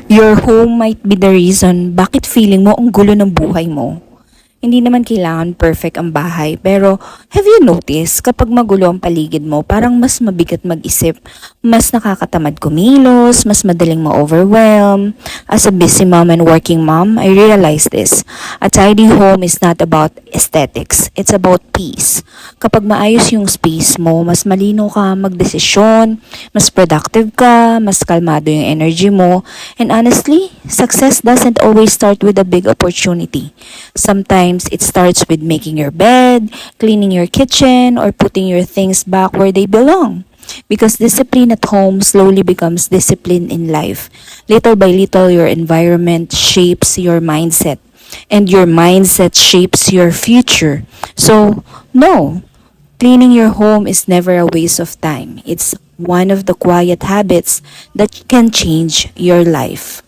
Your home might be the reason bakit feeling mo ang gulo ng buhay mo. Hindi naman kailangan perfect ang bahay, pero have you noticed kapag magulo ang paligid mo, parang mas mabigat mag-isip, mas nakakatamad kumilos, mas madaling ma-overwhelm. As a busy mom and working mom, I realized this. A tidy home is not about aesthetics, it's about peace. Kapag maayos yung space mo, mas malino ka magdesisyon, mas productive ka, mas kalmado yung energy mo, and honestly, success doesn't always start with a big opportunity. Sometimes it starts with making your bed, cleaning your kitchen, or putting your things back where they belong. Because discipline at home slowly becomes discipline in life. Little by little, your environment shapes your mindset, and your mindset shapes your future. So, no, cleaning your home is never a waste of time. It's one of the quiet habits that can change your life.